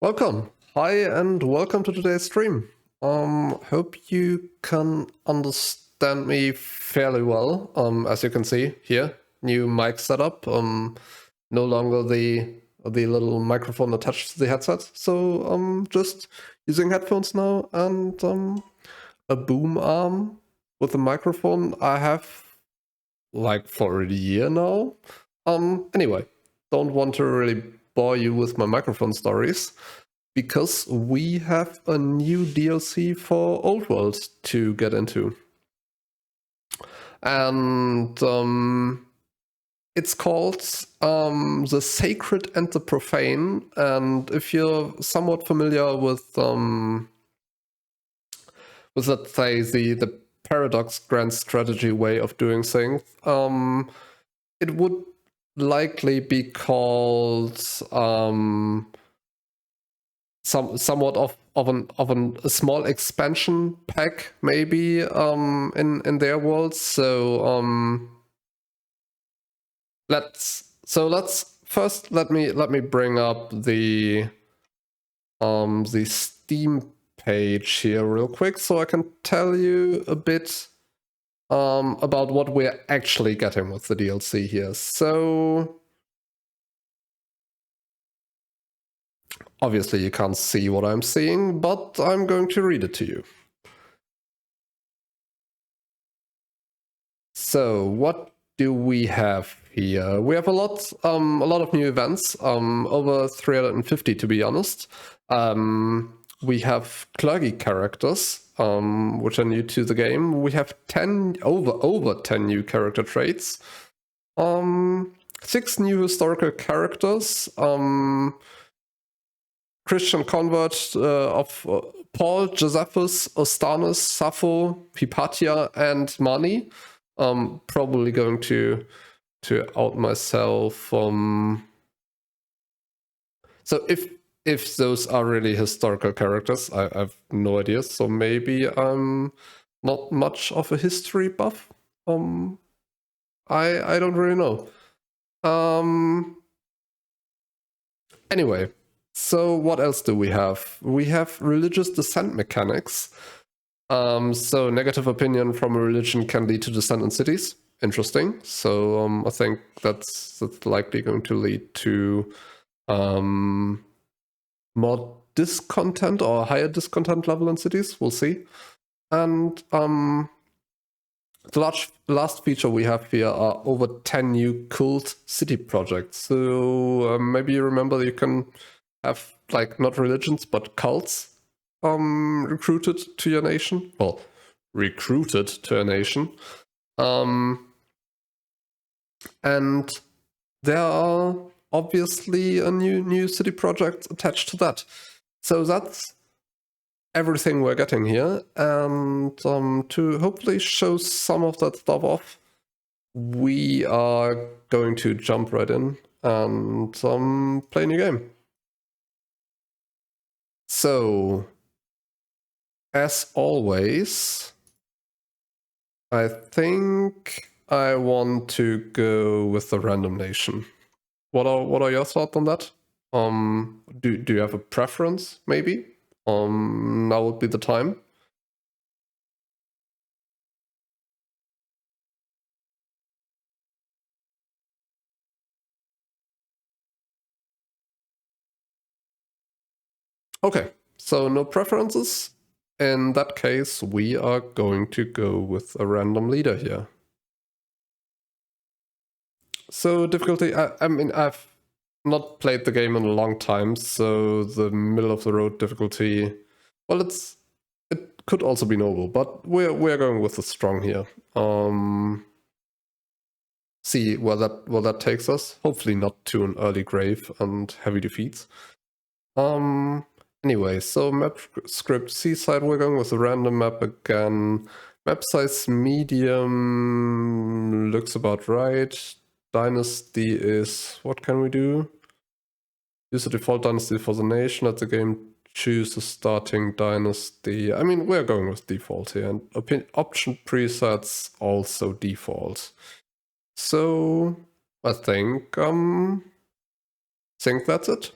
Welcome. Hi and welcome to today's stream. Hope you can understand me fairly well. As you can see here, new mic setup. No longer the little microphone attached to the headset. So just using headphones now and a boom arm with a microphone I have like for a year now. Anyway, don't want to really bore you with my microphone stories, because we have a new DLC for Old World to get into. And it's called The Sacred and The Profane. And if you're somewhat familiar with let's say the paradox grand strategy way of doing things, it would likely be called somewhat of a small expansion pack, maybe, in their world. So let's first let me bring up the Steam page here real quick, so I can tell you a bit about what we're actually getting with the DLC here. So obviously you can't see what I'm seeing, but I'm going to read it to you. So what do we have here? We have a lot of new events, over 350 to be honest. We have clergy characters, which are new to the game. We have over 10 new character traits. 6 new historical characters. Christian convert of Paul, Josephus, Ostanus, Sappho, Hypatia, and Mani. Probably going to out myself. So if those are really historical characters, I have no idea. So maybe I'm not much of a history buff. I don't really know. Anyway, so what else do we have? We have religious descent mechanics. So negative opinion from a religion can lead to dissent in cities. Interesting. So I think that's likely going to lead to more discontent or a higher discontent level in cities. We'll see. And the last feature we have here are over 10 new cult city projects. So maybe you remember you can have like not religions but cults recruited to your nation. Well, recruited to a nation. And there are obviously a new city project attached to that. So that's everything we're getting here. And to hopefully show some of that stuff off, we are going to jump right in and play a new game. So, as always, I think I want to go with the random nation. What are your thoughts on that? Do you have a preference, maybe? Now would be the time. Okay, so no preferences. In that case, we are going to go with a random leader here. So difficulty, I mean, I've not played the game in a long time, so the middle of the road difficulty, well, it could also be noble, but we're going with the strong here. See where that takes us. Hopefully not to an early grave and heavy defeats. Anyway, so map script seaside, we're going with a random map again. Map size medium looks about right. Dynasty is, what can we do? Use the default dynasty for the nation. Let the game choose a starting dynasty. I mean, we're going with default here, and option presets also default. So I think that's it.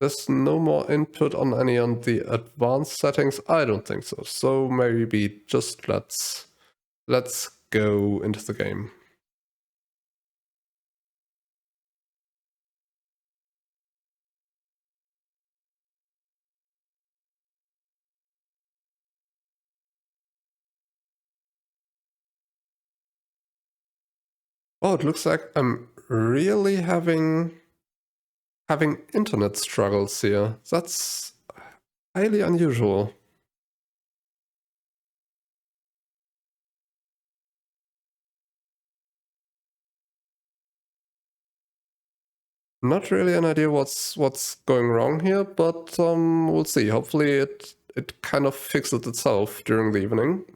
There's no more input on any of the advanced settings. I don't think so. So maybe just let's go into the game. Oh, it looks like I'm really having internet struggles here. That's highly unusual. Not really an idea what's going wrong here, but we'll see. Hopefully it kind of fixes itself during the evening.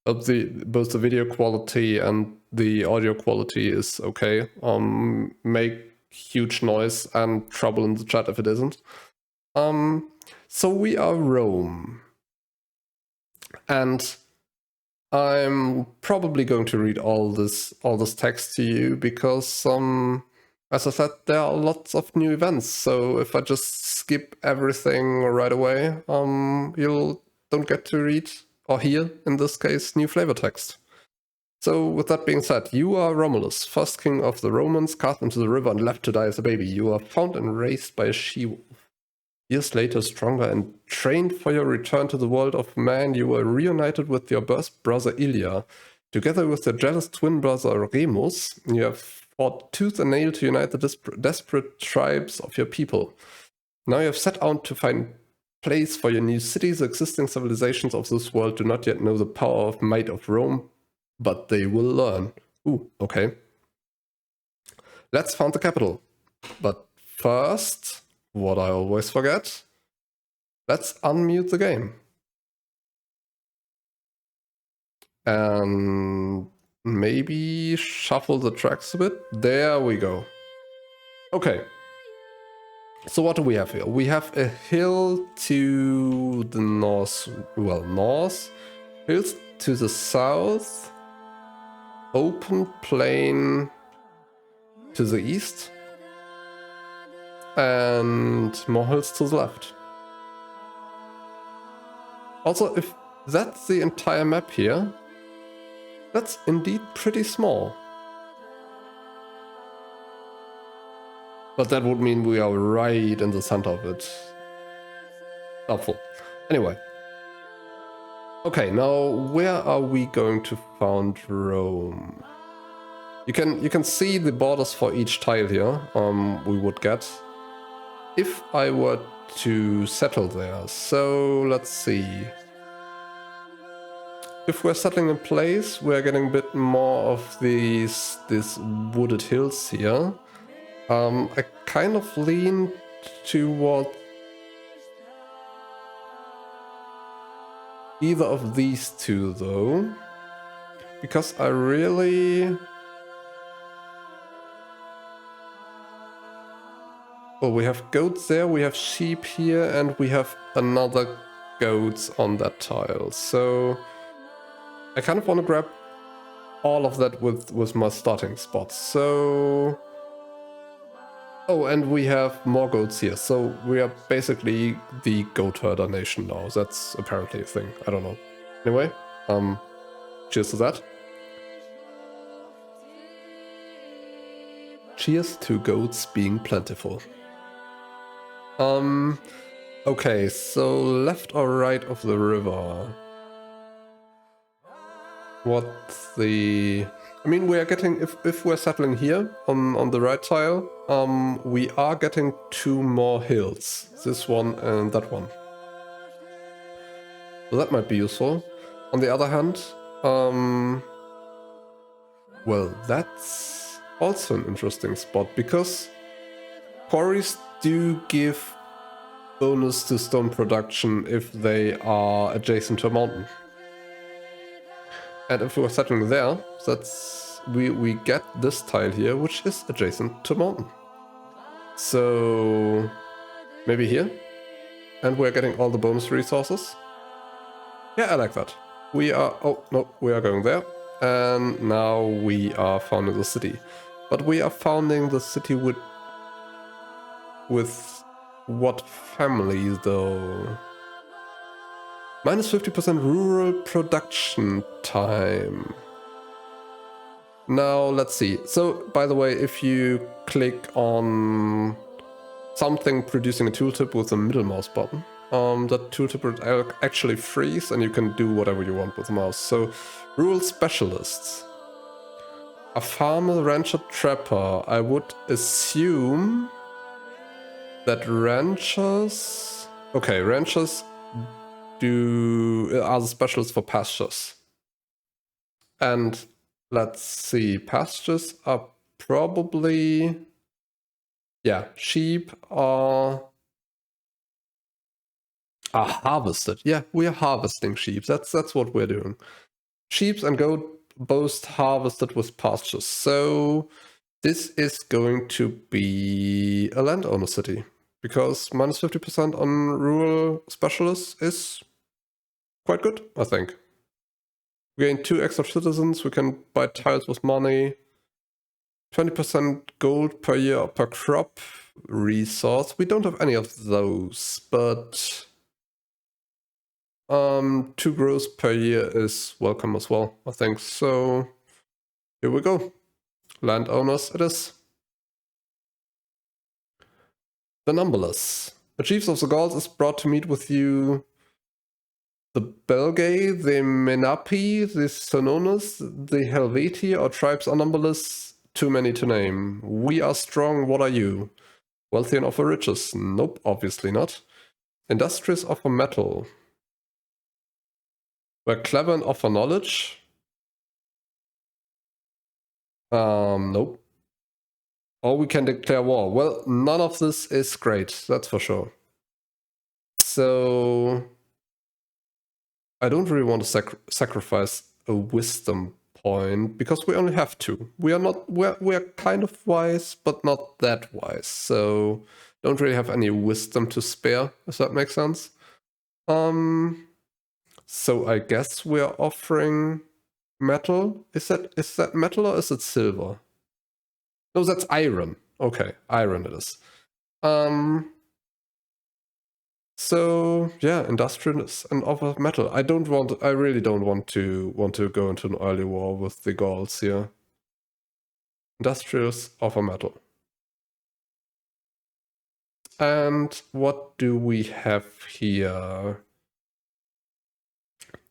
Both the video quality and the audio quality is okay. Make huge noise and trouble in the chat if it isn't. So we are Rome, and I'm probably going to read all this text to you because as I said, there are lots of new events. So if I just skip everything right away, you don't get to read or hear, in this case, new flavor text. So with that being said, you are Romulus, first king of the Romans, cast into the river and left to die as a baby. You are found and raised by a she-wolf. Years later, stronger and trained for your return to the world of man, you were reunited with your birth brother Ilya. Together with your jealous twin brother Remus, you have fought tooth and nail to unite the desperate tribes of your people. Now you have set out to find place for your new cities. The existing civilizations of this world do not yet know the power of might of Rome, but they will learn. Ooh, okay. Let's found the capital. But first, what I always forget, let's unmute the game. And maybe shuffle the tracks a bit. There we go. Okay. So what do we have here? We have a hill to the north, north, hills to the south, open plain to the east, and more hills to the left. Also, if that's the entire map here, that's indeed pretty small. But that would mean we are right in the center of it. Doubtful. Anyway. Okay, now where are we going to found Rome? You can see the borders for each tile here. We would get if I were to settle there. So let's see. If we're settling in place, we're getting a bit more of these wooded hills here. I kind of lean toward either of these two though, because I really... Well, we have goats there, we have sheep here, and we have another goats on that tile. So I kind of want to grab all of that with my starting spots. So... Oh, and we have more goats here. So we are basically the goat herder nation now. That's apparently a thing. I don't know. Anyway, cheers to that. Cheers to goats being plentiful. Okay, so left or right of the river? What's the... I mean, we are getting, if we're settling here on the right tile, we are getting two more hills. This one and that one. So that might be useful. On the other hand, well, that's also an interesting spot, because quarries do give bonus to stone production if they are adjacent to a mountain. And if we're settling there, that's we get this tile here, which is adjacent to mountain. So maybe here, and we're getting all the bonus resources. Yeah, I like that. We are... Oh, no, we are going there. And now we are founding the city. But we are founding the city with What family though? Minus 50% rural production time. Now let's see. So by the way, if you click on something producing a tooltip with the middle mouse button, that tooltip will actually freeze and you can do whatever you want with the mouse. So rural specialists. A farmer, rancher, trapper. I would assume that ranchers... Okay, ranchers are the specialists for pastures. And let's see, pastures are probably... Yeah, sheep are harvested. Yeah, we are harvesting sheep. That's what we're doing. Sheep and goat both harvested with pastures. So this is going to be a landowner city. Because minus 50% on rural specialists is quite good, I think. We gain 2 extra citizens, we can buy tiles with money, 20% gold per year per crop resource. We don't have any of those, but 2 growth per year is welcome as well, I think. So here we go. Landowners it is. The numberless. The chiefs of the Gauls is brought to meet with you. The Belgae, the Menapi, the Sononas, the Helvetii, our tribes are numberless, too many to name. We are strong, what are you? Wealthy and offer riches? Nope, obviously not. Industrious offer metal. We're clever and offer knowledge? Nope. Or we can declare war. Well, none of this is great, that's for sure. So I don't really want to sacrifice a wisdom point because we only have 2. We're kind of wise, but not that wise. So don't really have any wisdom to spare, if that makes sense. So I guess we're offering metal. Is that metal or is it silver? No, that's iron. Okay, iron it is. So yeah, industrialists and offer metal. I really don't want to go into an early war with the Gauls here. Industrialists offer metal. And what do we have here?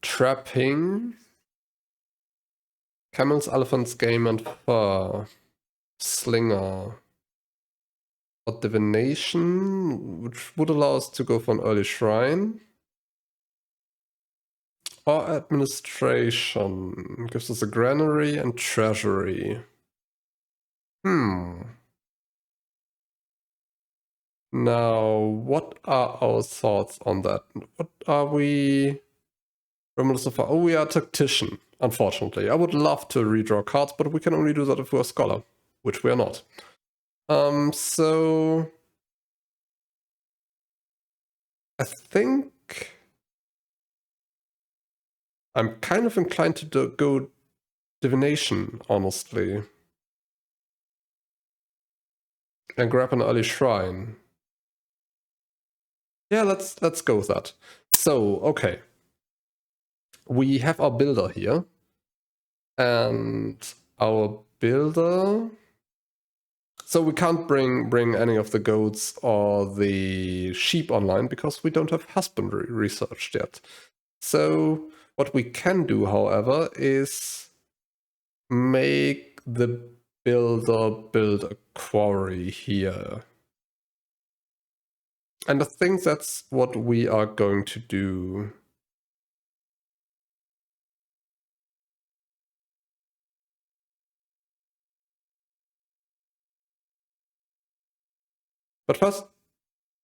Trapping. Camels, elephants, game and fur. Slinger. Or divination, which would allow us to go for an early shrine. Or administration. Gives us a granary and treasury. Now, what are our thoughts on that? What are we... Romulus so far? Oh, we are tactician, unfortunately. I would love to redraw cards, but we can only do that if we're a scholar, which we are not. So... I think... I'm kind of inclined to go divination, honestly. And grab an early shrine. Yeah, let's go with that. So, okay. We have our builder here. And our builder... So we can't bring any of the goats or the sheep online because we don't have husbandry researched yet. So what we can do, however, is make the builder build a quarry here. And I think that's what we are going to do. But first,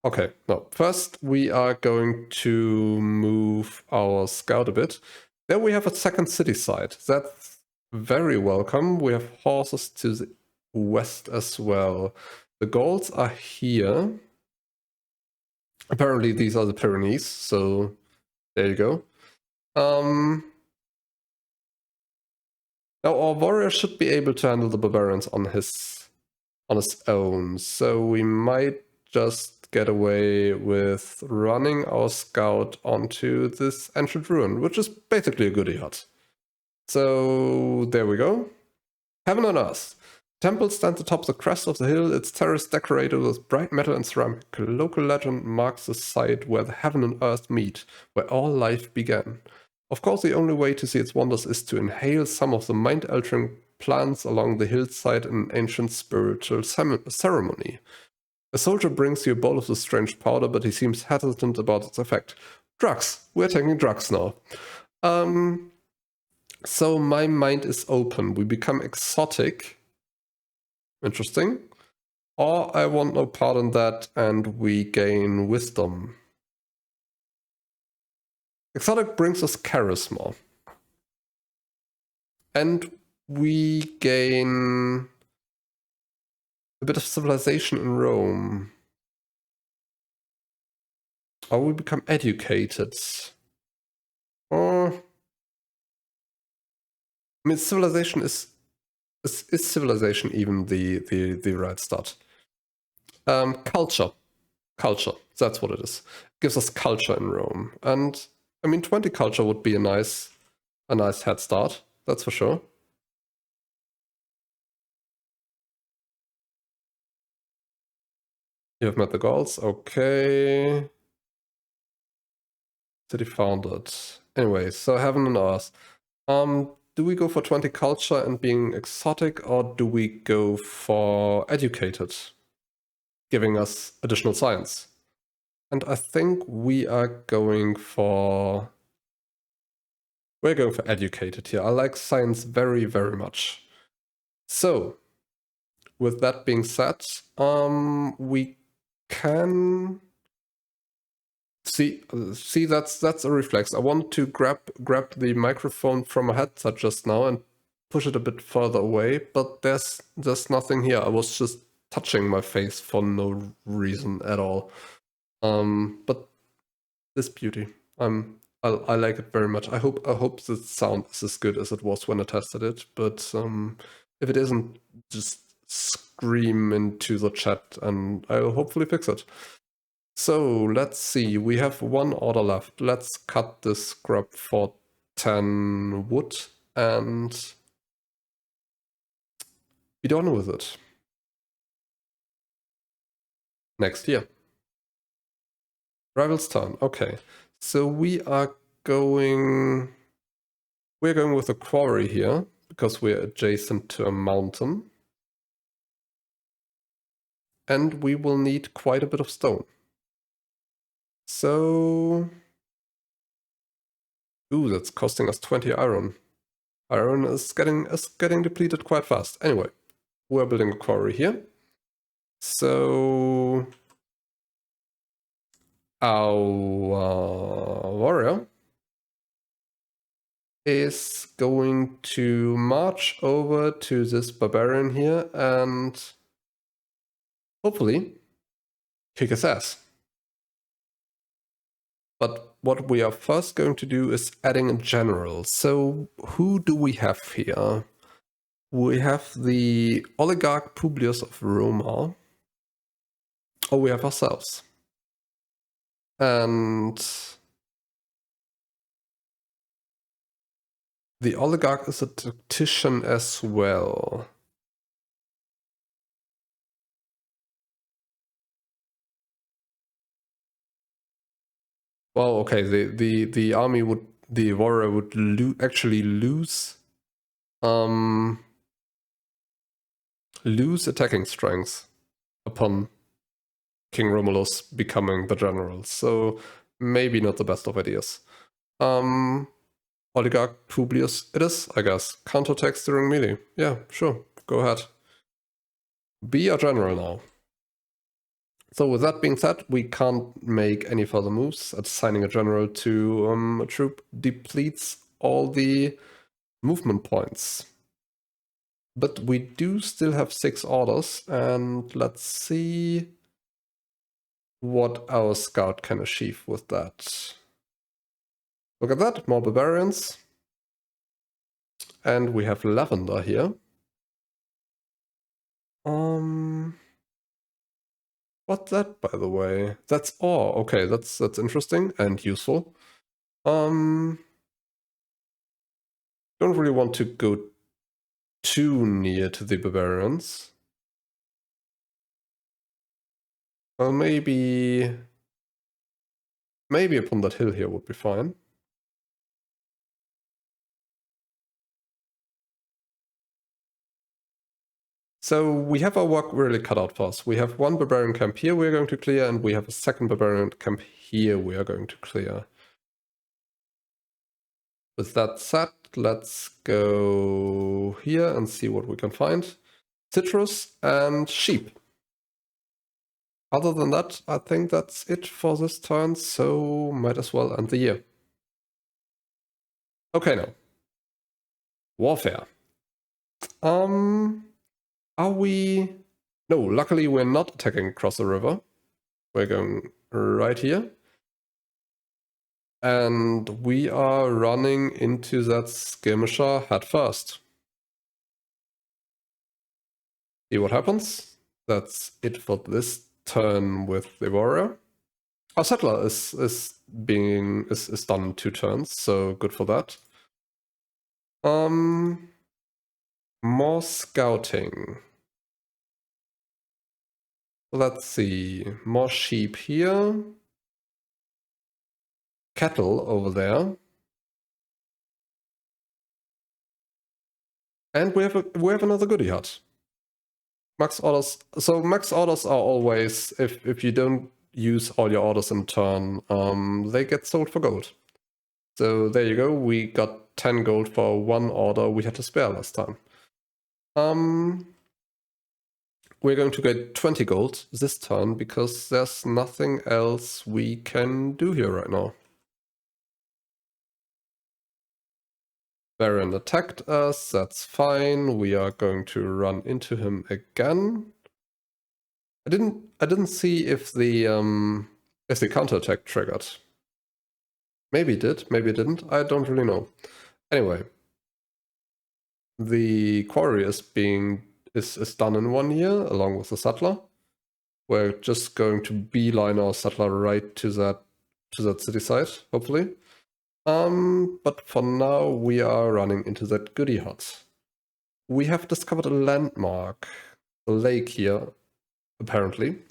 okay, no. First we are going to move our scout a bit. There we have a second city site. That's very welcome. We have horses to the west as well. The Gauls are here. Apparently these are the Pyrenees, so there you go. Now our warrior should be able to handle the barbarians on his own, so we might just get away with running our scout onto this ancient ruin, which is basically a goodie hut. So there we go. Heaven on Earth. Temple stands atop the crest of the hill, its terrace decorated with bright metal and ceramic. Local legend marks the site where the heaven and earth meet, where all life began. Of course, the only way to see its wonders is to inhale some of the mind-altering plants along the hillside in an ancient spiritual ceremony. A soldier brings you a bowl of the strange powder, but he seems hesitant about its effect. Drugs. We're taking drugs now. So my mind is open. We become exotic. Interesting. Or I want no part in that and we gain wisdom. Exotic brings us charisma. And we gain a bit of civilization in Rome. Or we become educated. Or I mean, civilization is civilization even the right start? Culture. Culture. That's what it is. It gives us culture in Rome. And I mean, 20 culture would be a nice head start. That's for sure. You have met the goals. Okay. City founded. Anyway, so heaven and earth. Do we go for 20 culture and being exotic, or do we go for educated, giving us additional science? And I think we are going for... We're going for educated here. I like science very, very much. So, with that being said, we can... See, that's a reflex. I want to grab the microphone from a headset just now and push it a bit further away, but there's nothing here. I was just touching my face for no reason at all. But this beauty, I like it very much. I hope the sound is as good as it was when I tested it. But if it isn't, just scream into the chat and I'll hopefully fix it. So let's see, we have one order left. Let's cut this scrap for 10 wood and be done with it. Next year. Rival's turn, okay. So we're going with a quarry here because we're adjacent to a mountain. And we will need quite a bit of stone. So, ooh, that's costing us 20 iron. Iron is getting depleted quite fast. Anyway, we're building a quarry here. So, our warrior is going to march over to this barbarian here and hopefully kick his ass. But what we are first going to do is adding a general. So who do we have here? We have the oligarch Publius of Roma. Or we have ourselves. And the oligarch is a tactician as well. Well, okay, the army would, the warrior would actually lose attacking strength upon King Romulus becoming the general. So maybe not the best of ideas. Oligarch Publius it is, I guess. Counterattacks during melee. Yeah, sure. Go ahead. Be a general now. So with that being said, we can't make any further moves. Assigning a general to a troop depletes all the movement points. But we do still have 6 orders, and let's see what our scout can achieve with that. Look at that, more barbarians. And we have lavender here. What's that, by the way? That's ore. Okay, that's interesting and useful. Don't really want to go too near to the barbarians. Well, maybe upon that hill here would be fine. So we have our work really cut out for us. We have one barbarian camp here we're going to clear, and we have a second barbarian camp here we are going to clear. With that said, let's go here and see what we can find. Citrus and sheep. Other than that, I think that's it for this turn, so might as well end the year. Okay, now. Warfare. Are we... No, luckily we're not attacking across the river. We're going right here. And we are running into that skirmisher head first. See what happens. That's it for this turn with the warrior. Our settler is done in 2 turns, so good for that. More scouting. Let's see. More sheep here. Cattle over there. And we have another goodie hut. Max orders. So max orders are always, if you don't use all your orders in turn, they get sold for gold. So there you go. We got 10 gold for 1 order we had to spare last time. We're going to get 20 gold this turn because there's nothing else we can do here right now. Baron attacked us, that's fine. We are going to run into him again. I didn't see if the counterattack triggered. Maybe it did, maybe it didn't. I don't really know. Anyway, the quarry is done in 1 year along with the settler. We're just going to beeline our settler right to that city site, hopefully. But for now we are running into that goodie hut. We have discovered a landmark, a lake here, apparently.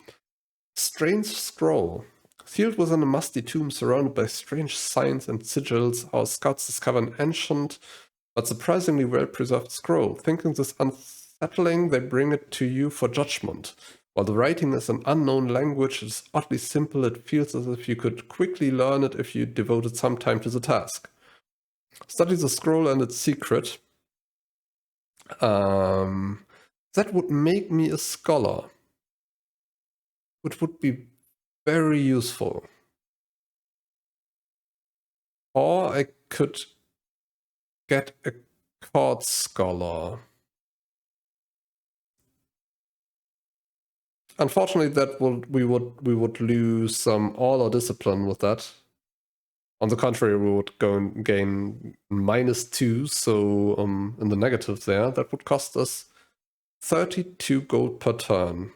Strange scroll. Sealed within a musty tomb surrounded by strange signs and sigils, our scouts discover an ancient but surprisingly well-preserved scroll. Thinking this unsettling, they bring it to you for judgment. While the writing is an unknown language, it is oddly simple. It feels as if you could quickly learn it if you devoted some time to the task. Study the scroll and its secret. That would make me a scholar, which would be very useful. Or I could get a court scholar. Unfortunately, we would lose some order discipline with that. On the contrary, we would go and gain -2, so in the negative there. That would cost us 32 gold per turn.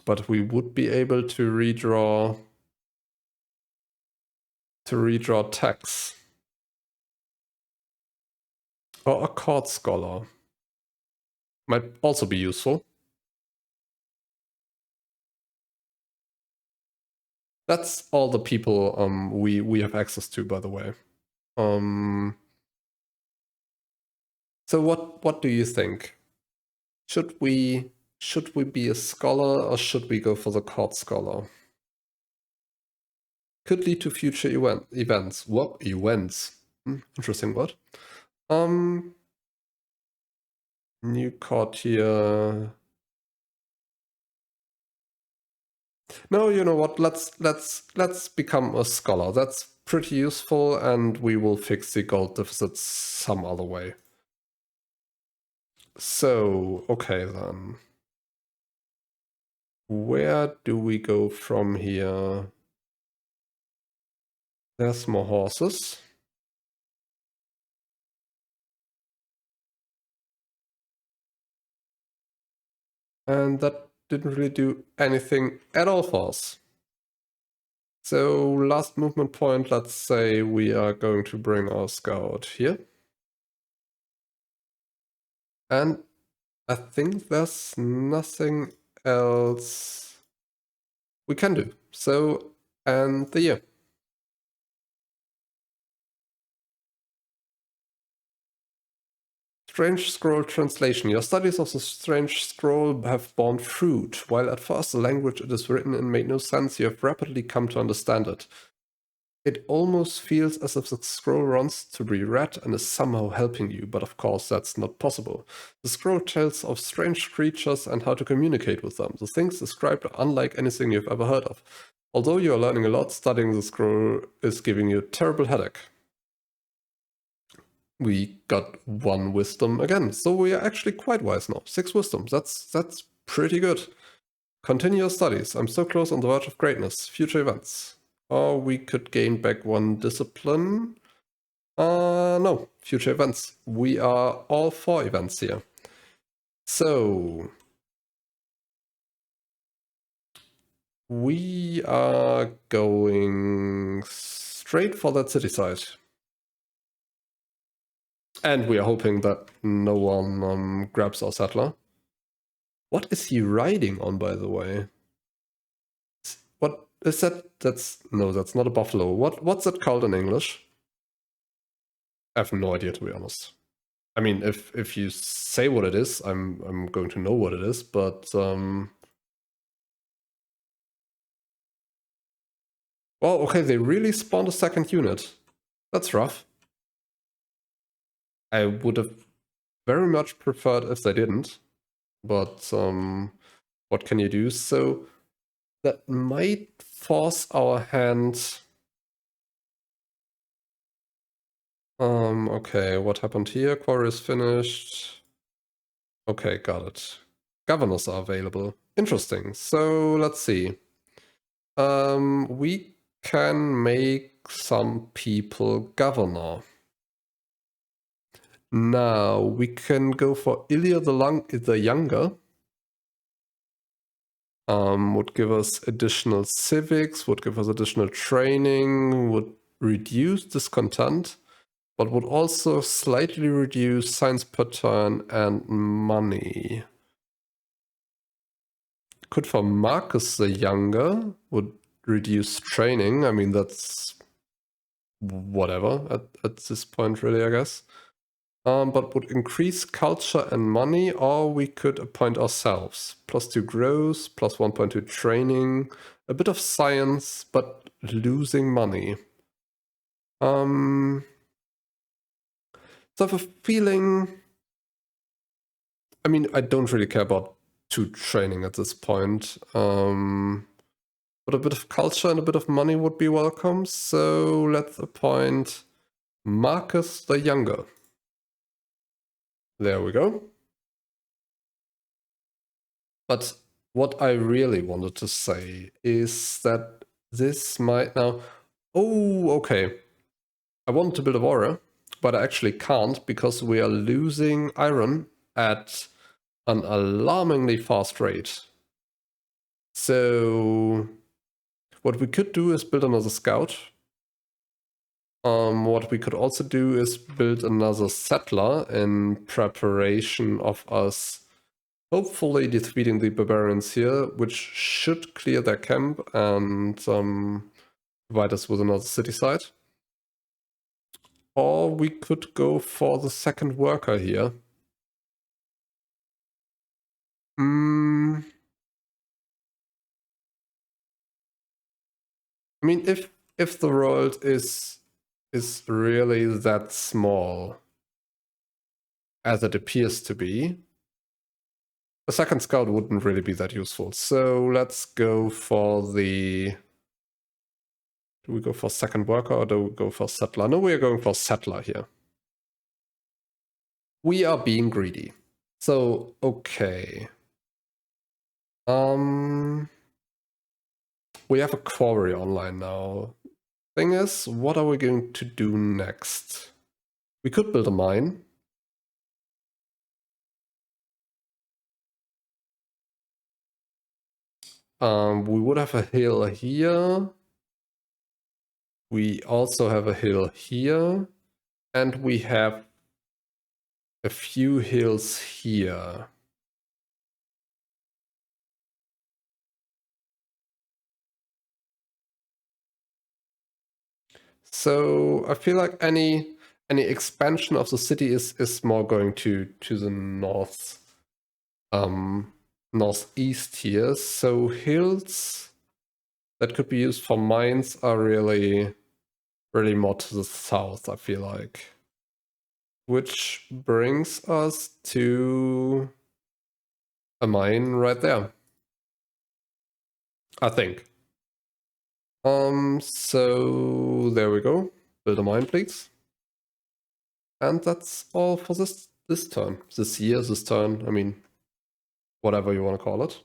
But we would be able to redraw tax. Or a court scholar. Might also be useful. That's all the people we have access to, by the way. So what do you think? Should we be a scholar or should we go for the court scholar? Could lead to future events. What events? Interesting word. New courtier. No, you know what? Let's become a scholar. That's pretty useful, and we will fix the gold deficit some other way. So, okay then. Where do we go from here? There's more horses. And that didn't really do anything at all for us. So last movement point, let's say we are going to bring our scout here. And I think there's nothing else we can do. So, and the year. Strange Scroll translation. Your studies of the Strange Scroll have borne fruit. While at first the language it is written in made no sense, you have rapidly come to understand it. It almost feels as if the scroll wants to be read and is somehow helping you, but of course that's not possible. The scroll tells of strange creatures and how to communicate with them. The things described are unlike anything you've ever heard of. Although you are learning a lot, studying the scroll is giving you a terrible headache. We got 1 wisdom again, so we are actually quite wise now. 6 wisdoms, that's pretty good. Continue your studies. I'm so close on the verge of greatness. Future events. Or we could gain back 1 discipline. No, future events. We are all 4 events here. So we are going straight for that city side. And we are hoping that no one grabs our settler. What is he riding on, by the way? What is that? No, that's not a buffalo. What's that called in English? I have no idea, to be honest. I mean, if you say what it is, I'm going to know what it is, but well, okay, they really spawned a second unit. That's rough. I would have very much preferred if they didn't, but what can you do? So that might force our hand. Okay, what happened here? Quarry is finished. Okay, got it. Governors are available. Interesting. So let's see. We can make some people governor. Now we can go for Ilya the Younger. Would give us additional civics, would give us additional training, would reduce discontent, but would also slightly reduce science per turn and money. Could for Marcus the Younger, would reduce training. I mean, that's whatever at this point, really, I guess. But would increase culture and money, or we could appoint ourselves. +2 growth, +1 1.2 training, a bit of science, but losing money. So I have a feeling. I mean, I don't really care about 2 training at this point. But a bit of culture and a bit of money would be welcome. So let's appoint Marcus the Younger. There we go. But what I really wanted to say is that this might now... Oh, okay. I wanted to build a warrior, but I actually can't because we are losing iron at an alarmingly fast rate. So what we could do is build another scout. What we could also do is build another settler in preparation of us hopefully defeating the barbarians here, which should clear their camp and provide us with another city site. Or we could go for the second worker here. I mean, if the world is really that small as it appears to be, a second scout wouldn't really be that useful. So let's go for the... Do we go for second worker or do we go for settler? No, we are going for settler here. We are being greedy. So, okay. We have a quarry online now. Thing is, what are we going to do next? We could build a mine. We would have a hill here. We also have a hill here. And we have a few hills here. So I feel like any expansion of the city is more going to the north, northeast here. So hills that could be used for mines are really more to the south, I feel like. Which brings us to a mine right there, I think. So there we go. Build a mine, please. And that's all for this turn. This year, this turn, I mean, whatever you want to call it.